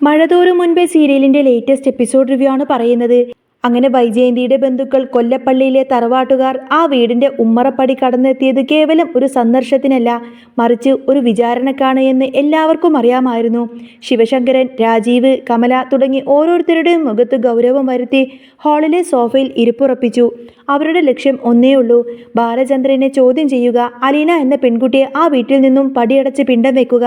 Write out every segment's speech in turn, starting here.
മഴതോറും മുൻപേ സീരിയലിന്റെ latest episode review ആണ് പറയുന്നത്. അങ്ങനെ വൈജയന്തിയുടെ ബന്ധുക്കൾ കൊല്ലപ്പള്ളിയിലെ തറവാട്ടുകാർ ആ വീടിന്റെ ഉമ്മറപ്പടി കടന്നെത്തിയത് കേവലം ഒരു സന്ദർശനത്തിനല്ല, മറിച്ച് ഒരു വിചാരണക്കാണ് എന്ന് എല്ലാവർക്കും അറിയാമായിരുന്നു. ശിവശങ്കരൻ, രാജീവ്, കമല തുടങ്ങി ഓരോരുത്തരുടെയും മുഖത്ത് ഗൗരവം വരുത്തി ഹാളിലെ സോഫയിൽ ഇരിപ്പുറപ്പിച്ചു. അവരുടെ ലക്ഷ്യം ഒന്നേ ഉള്ളൂ: ബാലചന്ദ്രനെ ചോദ്യം ചെയ്യുക, അലീന എന്ന പെൺകുട്ടിയെ ആ വീട്ടിൽ നിന്നും പടിയടച്ച് പിണ്ടം വെക്കുക.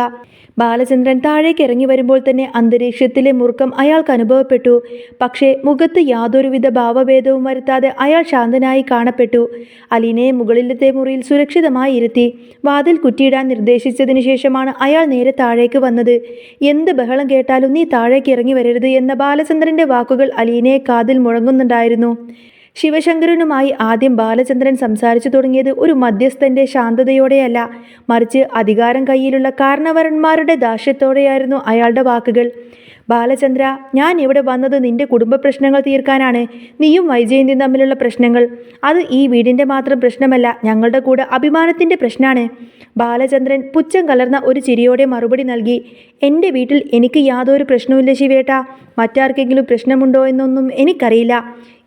ബാലചന്ദ്രൻ താഴേക്ക് ഇറങ്ങി വരുമ്പോൾ തന്നെ അന്തരീക്ഷത്തിലെ മുറുക്കം അയാൾക്ക് അനുഭവപ്പെട്ടു. പക്ഷേ മുഖത്ത് യാതൊരുവിധ ഭാവഭേദവും വരുത്താതെ അയാൾ ശാന്തനായി കാണപ്പെട്ടു. അലീനയെ മുകളിലത്തെ മുറിയിൽ സുരക്ഷിതമായി ഇരുത്തി വാതിൽ കുറ്റിയിടാൻ നിർദ്ദേശിച്ചതിന് ശേഷമാണ് അയാൾ നേരെ താഴേക്ക് വന്നത്. എന്ത് ബഹളം കേട്ടാലും നീ താഴേക്ക് ഇറങ്ങി വരരുത് എന്ന ബാലചന്ദ്രന്റെ വാക്കുകൾ അലീനയെ കാതിൽ മുഴങ്ങുന്നുണ്ടായിരുന്നു. ശിവശങ്കരനുമായി ആദ്യം ബാലചന്ദ്രൻ സംസാരിച്ചു തുടങ്ങിയത് ഒരു മധ്യസ്ഥന്റെ ശാന്തതയോടെയല്ല, മറിച്ച് അധികാരം കയ്യിലുള്ള കാരണവരന്മാരുടെ ദാഷ്ട്യത്തോടെയായിരുന്നു അയാളുടെ വാക്കുകൾ. ബാലചന്ദ്ര, ഞാൻ ഇവിടെ വന്നത് നിന്റെ കുടുംബ പ്രശ്നങ്ങൾ തീർക്കാനാണ്. നീയും വൈജയന്തിയും തമ്മിലുള്ള പ്രശ്നങ്ങൾ, അത് ഈ വീടിൻ്റെ മാത്രം പ്രശ്നമല്ല, ഞങ്ങളുടെ കൂടെ അഭിമാനത്തിൻ്റെ പ്രശ്നമാണ്. ബാലചന്ദ്രൻ പുച്ഛം കലർന്ന ഒരു ചിരിയോടെ മറുപടി നൽകി. എൻ്റെ വീട്ടിൽ എനിക്ക് യാതൊരു പ്രശ്നവുമില്ല ശിവേട്ടാ. മറ്റാർക്കെങ്കിലും പ്രശ്നമുണ്ടോ എന്നൊന്നും എനിക്കറിയില്ല.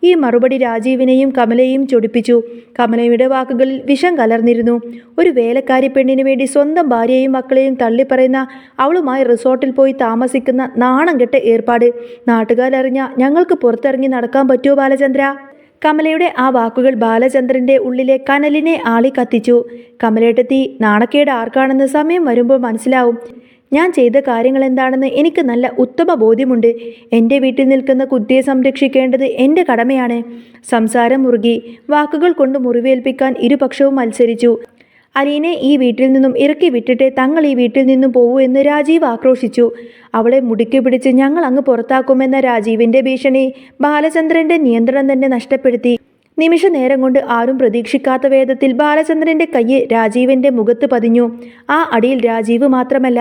ഈ മറുപടി രാജീവിനെയും കമലയെയും ചൊടിപ്പിച്ചു. കമലയുടെ വാക്കുകളിൽ വിഷം കലർന്നിരുന്നു. ഒരു വേലക്കാരി പെണ്ണിന് വേണ്ടി സ്വന്തം ഭാര്യയെയും മക്കളെയും തള്ളിപ്പറയുന്ന അവളുമായി റിസോർട്ടിൽ പോയി താമസിക്കുന്ന നാണം കെട്ട ഏർപ്പാട് നാട്ടുകാരറിഞ്ഞ ഞങ്ങൾക്ക് പുറത്തിറങ്ങി നടക്കാൻ പറ്റുമോ ബാലചന്ദ്ര? കമലയുടെ ആ വാക്കുകൾ ബാലചന്ദ്രന്റെ ഉള്ളിലെ കനലിനെ ആളി കത്തിച്ചു. കമലേട്ടത്തി, നാണക്കേട് ആർക്കാണെന്ന് സമയം വരുമ്പോൾ മനസ്സിലാവും. ഞാൻ ചെയ്ത കാര്യങ്ങൾ എന്താണെന്ന് എനിക്ക് നല്ല ഉത്തമ ബോധ്യമുണ്ട്. എൻ്റെ വീട്ടിൽ നിൽക്കുന്ന കുട്ടിയെ സംരക്ഷിക്കേണ്ടത് എൻ്റെ കടമയാണ്. സംസാരം മുറുകി. വാക്കുകൾ കൊണ്ട് മുറിവേൽപ്പിക്കാൻ ഇരുപക്ഷവും മത്സരിച്ചു. അലീനെ ഈ വീട്ടിൽ നിന്നും ഇറക്കി വിട്ടിട്ട് തങ്ങൾ ഈ വീട്ടിൽ നിന്നും പോവൂ എന്ന് രാജീവ് ആക്രോശിച്ചു. അവളെ മുടുക്കി പിടിച്ച് ഞങ്ങൾ അങ്ങ് പുറത്താക്കുമെന്ന രാജീവിൻ്റെ ഭീഷണി ബാലചന്ദ്രന്റെ നിയന്ത്രണം തന്നെ നഷ്ടപ്പെടുത്തി. നിമിഷ നേരം കൊണ്ട് ആരും പ്രതീക്ഷിക്കാത്ത വേദത്തിൽ ബാലചന്ദ്രന്റെ കൈ രാജീവിന്റെ മുഖത്ത് പതിഞ്ഞു. ആ അടിയിൽ രാജീവ് മാത്രമല്ല,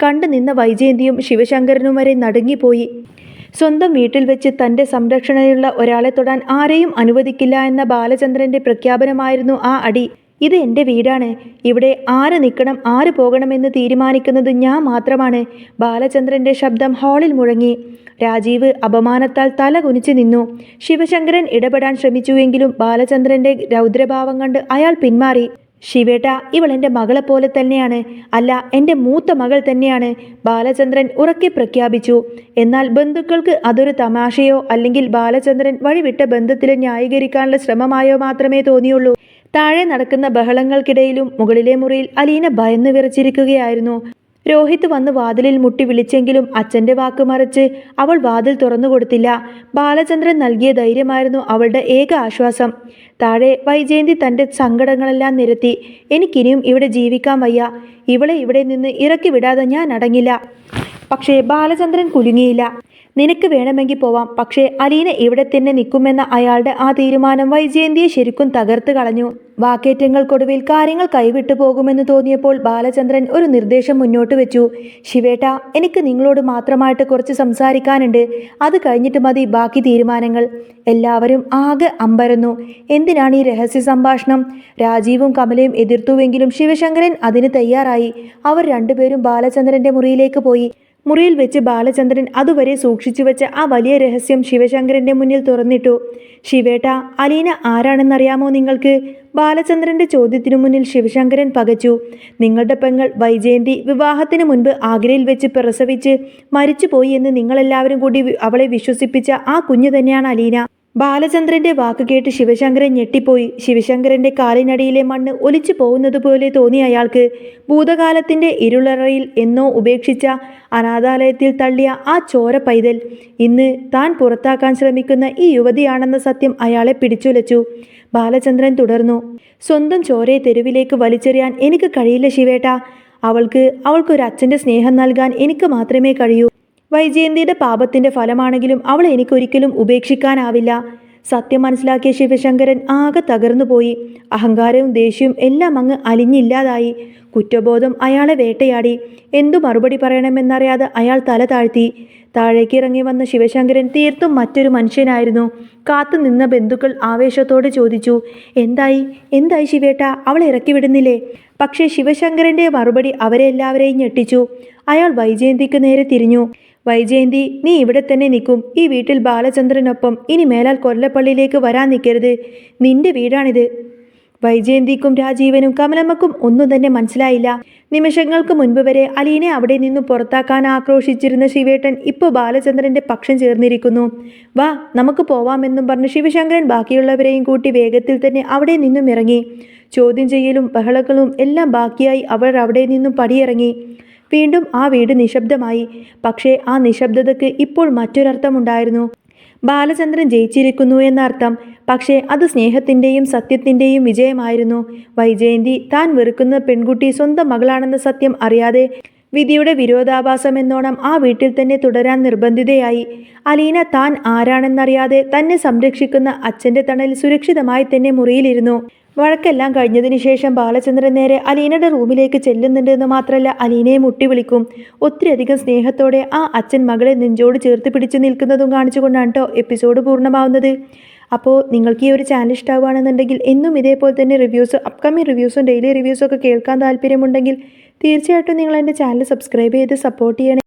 കണ്ടു നിന്ന വൈജയന്തിയും ശിവശങ്കരനും വരെ നടുങ്ങിപ്പോയി. സ്വന്തം വീട്ടിൽ വെച്ച് തൻ്റെ സംരക്ഷണയുള്ള ഒരാളെ തൊടാൻ ആരെയും അനുവദിക്കില്ല എന്ന ബാലചന്ദ്രന്റെ പ്രഖ്യാപനമായിരുന്നു ആ അടി. ഇത് എൻ്റെ വീടാണ്. ഇവിടെ ആര് നിൽക്കണം ആര് പോകണമെന്ന് തീരുമാനിക്കുന്നത് ഞാൻ മാത്രമാണ്. ബാലചന്ദ്രന്റെ ശബ്ദം ഹാളിൽ മുഴങ്ങി. രാജീവ് അപമാനത്താൽ തല കുനിച്ച് നിന്നു. ശിവശങ്കരൻ ഇടപെടാൻ ശ്രമിച്ചുവെങ്കിലും ബാലചന്ദ്രന്റെ രൗദ്രഭാവം കണ്ട് അയാൾ പിന്മാറി. ശിവേട്ട, ഇവൾ എൻ്റെ മകളെപ്പോലെ തന്നെയാണ്. അല്ല, എൻ്റെ മൂത്ത മകൾ തന്നെയാണ്, ബാലചന്ദ്രൻ ഉറക്കെ പ്രഖ്യാപിച്ചു. എന്നാൽ ബന്ധുക്കൾക്ക് അതൊരു തമാശയോ അല്ലെങ്കിൽ ബാലചന്ദ്രൻ വഴിവിട്ട ബന്ധത്തിൽ ന്യായീകരിക്കാനുള്ള ശ്രമമായോ മാത്രമേ തോന്നിയുള്ളൂ. താഴെ നടക്കുന്ന ബഹളങ്ങൾക്കിടയിലും മുകളിലെ മുറിയിൽ അലീന ഭയന്ന് വിറച്ചിരിക്കുകയായിരുന്നു. രോഹിത് വന്ന് വാതിലിൽ മുട്ടി വിളിച്ചെങ്കിലും അച്ഛൻ്റെ വാക്ക് മറിച്ച് അവൾ വാതിൽ തുറന്നു കൊടുത്തില്ല. ബാലചന്ദ്രൻ നൽകിയ ധൈര്യമായിരുന്നു അവളുടെ ഏക ആശ്വാസം. താഴെ വൈജയന്തി തൻ്റെ സങ്കടങ്ങളെല്ലാം നിരത്തി. എനിക്കിനിയും ഇവിടെ ജീവിക്കാൻ വയ്യ. ഇവളെ ഇവിടെ നിന്ന് ഇറക്കി വിടാതെ ഞാൻ അടങ്ങില്ല. പക്ഷേ ബാലചന്ദ്രൻ കുലുങ്ങിയില്ല. നിനക്ക് വേണമെങ്കിൽ പോവാം, പക്ഷേ അലീന ഇവിടെ തന്നെ നിൽക്കുമെന്ന അയാളുടെ ആ തീരുമാനം വൈജയന്തിയെ ശരിക്കും തകർത്ത് കളഞ്ഞു. വാക്കേറ്റങ്ങൾക്കൊടുവിൽ കാര്യങ്ങൾ കൈവിട്ടു പോകുമെന്ന് തോന്നിയപ്പോൾ ബാലചന്ദ്രൻ ഒരു നിർദ്ദേശം മുന്നോട്ട് വെച്ചു. ശിവേട്ട, എനിക്ക് നിങ്ങളോട് മാത്രമായിട്ട് കുറച്ച് സംസാരിക്കാനുണ്ട്. അത് കഴിഞ്ഞിട്ട് മതി ബാക്കി തീരുമാനങ്ങൾ. എല്ലാവരും ആകെ അമ്പരന്നു. എന്തിനാണ് ഈ രഹസ്യ സംഭാഷണം? രാജീവും കമലയും എതിർത്തുവെങ്കിലും ശിവശങ്കരൻ അതിന് തയ്യാറായി. അവർ രണ്ടുപേരും ബാലചന്ദ്രന്റെ മുറിയിലേക്ക് പോയി. മുറിയിൽ വെച്ച് ബാലചന്ദ്രൻ അതുവരെ സൂക്ഷിച്ചു വെച്ച ആ വലിയ രഹസ്യം ശിവശങ്കരന്റെ മുന്നിൽ തുറന്നിട്ടു. ശിവേട്ട, അലീന ആരാണെന്നറിയാമോ നിങ്ങൾക്ക്? ബാലചന്ദ്രന്റെ ചോദ്യത്തിനു മുന്നിൽ ശിവശങ്കരൻ പകച്ചു. നിങ്ങളുടെ പെങ്ങൾ വൈജയന്തി വിവാഹത്തിന് മുൻപ് ആഗ്രയിൽ വെച്ച് പ്രസവിച്ച് മരിച്ചുപോയി എന്ന് നിങ്ങളെല്ലാവരും കൂടി അവളെ വിശ്വസിപ്പിച്ച ആ കുഞ്ഞു തന്നെയാണ് അലീന. ബാലചന്ദ്രന്റെ വാക്ക് കേട്ട് ശിവശങ്കരൻ ഞെട്ടിപ്പോയി. ശിവശങ്കരന്റെ കാലിനടിയിലെ മണ്ണ് ഒലിച്ചു പോകുന്നത് പോലെ തോന്നി അയാൾക്ക്. ഭൂതകാലത്തിന്റെ ഇരുളറയിൽ എന്നോ ഉപേക്ഷിച്ച അനാഥാലയത്തിൽ തള്ളിയ ആ ചോര പൈതൽ ഇന്ന് താൻ പുറത്താക്കാൻ ശ്രമിക്കുന്ന ഈ യുവതിയാണെന്ന സത്യം അയാളെ പിടിച്ചുലച്ചു. ബാലചന്ദ്രൻ തുടർന്നു. സ്വന്തം ചോരയെ തെരുവിലേക്ക് വലിച്ചെറിയാൻ എനിക്ക് കഴിയില്ല ശിവേട്ട. അവൾക്കൊരു അച്ഛൻ്റെ സ്നേഹം നൽകാൻ എനിക്ക് മാത്രമേ കഴിയൂ. വൈജയന്തിയുടെ പാപത്തിന്റെ ഫലമാണെങ്കിലും അവളെ എനിക്കൊരിക്കലും ഉപേക്ഷിക്കാനാവില്ല. സത്യം മനസ്സിലാക്കിയ ശിവശങ്കരൻ ആകെ തകർന്നുപോയി. അഹങ്കാരവും ദേഷ്യവും എല്ലാം അങ്ങ് അലിഞ്ഞില്ലാതായി. കുറ്റബോധം അയാളെ വേട്ടയാടി. എന്തു മറുപടി പറയണമെന്നറിയാതെ അയാൾ തല താഴ്ത്തി. താഴേക്ക് ഇറങ്ങി വന്ന ശിവശങ്കരൻ തീർത്തും മറ്റൊരു മനുഷ്യനായിരുന്നു. കാത്തു നിന്ന ബന്ധുക്കൾ ആവേശത്തോടെ ചോദിച്ചു, എന്തായി ശിവേട്ട, അവളെ ഇറക്കി വിടുന്നില്ലേ? പക്ഷേ ശിവശങ്കരന്റെ മറുപടി അവരെ എല്ലാവരെയും ഞെട്ടിച്ചു. അയാൾ വൈജയന്തിക്ക് നേരെ തിരിഞ്ഞു. വൈജയന്തി, നീ ഇവിടെ തന്നെ നിൽക്കും. ഈ വീട്ടിൽ ബാലചന്ദ്രനൊപ്പം ഇനി മേലാൽ കൊല്ലപ്പള്ളിയിലേക്ക് വരാൻ നിൽക്കരുത്. നിന്റെ വീടാണിത്. വൈജയന്തിക്കും രാജീവനും കമലമ്മക്കും ഒന്നും തന്നെ മനസ്സിലായില്ല. നിമിഷങ്ങൾക്ക് മുൻപ് വരെ അലീനെ അവിടെ നിന്നും പുറത്താക്കാൻ ആക്രോശിച്ചിരുന്ന ശിവേട്ടൻ ഇപ്പോൾ ബാലചന്ദ്രന്റെ പക്ഷം ചേർന്നിരിക്കുന്നു. വാ, നമുക്ക് പോവാമെന്നും പറഞ്ഞ് ശിവശങ്കരൻ ബാക്കിയുള്ളവരെയും കൂട്ടി വേഗത്തിൽ തന്നെ അവിടെ നിന്നും ഇറങ്ങി. ചോദ്യം ചെയ്യലും ബഹളങ്ങളും എല്ലാം ബാക്കിയായി അവർ അവിടെ നിന്നും പടിയിറങ്ങി. വീണ്ടും ആ വീട് നിശബ്ദമായി. പക്ഷേ ആ നിശബ്ദതയ്ക്ക് ഇപ്പോൾ മറ്റൊരർത്ഥമുണ്ടായിരുന്നു. ബാലചന്ദ്രൻ ജയിച്ചിരിക്കുന്നു എന്നർത്ഥം. പക്ഷേ അത് സ്നേഹത്തിൻ്റെയും സത്യത്തിൻ്റെയും വിജയമായിരുന്നു. വൈജയന്തി താൻ വെറുക്കുന്ന പെൺകുട്ടി സ്വന്തം മകളാണെന്ന സത്യം അറിയാതെ വിധിയുടെ വിരോധാഭാസമെന്നോണം ആ വീട്ടിൽ തന്നെ തുടരാൻ നിർബന്ധിതയായി. അലീന താൻ ആരാണെന്നറിയാതെ തന്നെ സംരക്ഷിക്കുന്ന അച്ഛൻ്റെ തണലിൽ സുരക്ഷിതമായി തന്നെ മുറിയിലിരുന്നു. വഴക്കെല്ലാം കഴിഞ്ഞതിന് ശേഷം ബാലചന്ദ്രൻ നേരെ അലീനയുടെ റൂമിലേക്ക് ചെല്ലുന്നുണ്ടെന്ന് മാത്രമല്ല, അലീനയെ മുട്ടി വിളിക്കും. ഒത്തിരിയധികം സ്നേഹത്തോടെ ആ അച്ഛൻ മകളെ നെഞ്ചോട് ചേർത്ത് പിടിച്ചു നിൽക്കുന്നതും കാണിച്ചുകൊണ്ടാണ് കേട്ടോ എപ്പിസോഡ് പൂർണ്ണമാവുന്നത്. അപ്പോൾ നിങ്ങൾക്ക് ഈ ഒരു ചാനൽ ഇഷ്ടമാവുകയാണെന്നുണ്ടെങ്കിൽ എന്നും ഇതേപോലെ തന്നെ റിവ്യൂസ്, അപ്കമിങ് റിവ്യൂസും ഡെയിലി റിവ്യൂസും ഒക്കെ കേൾക്കാൻ താല്പര്യമുണ്ടെങ്കിൽ തീർച്ചയായിട്ടും നിങ്ങൾ എൻ്റെ ചാനൽ സബ്സ്ക്രൈബ് ചെയ്ത് സപ്പോർട്ട് ചെയ്യണേ.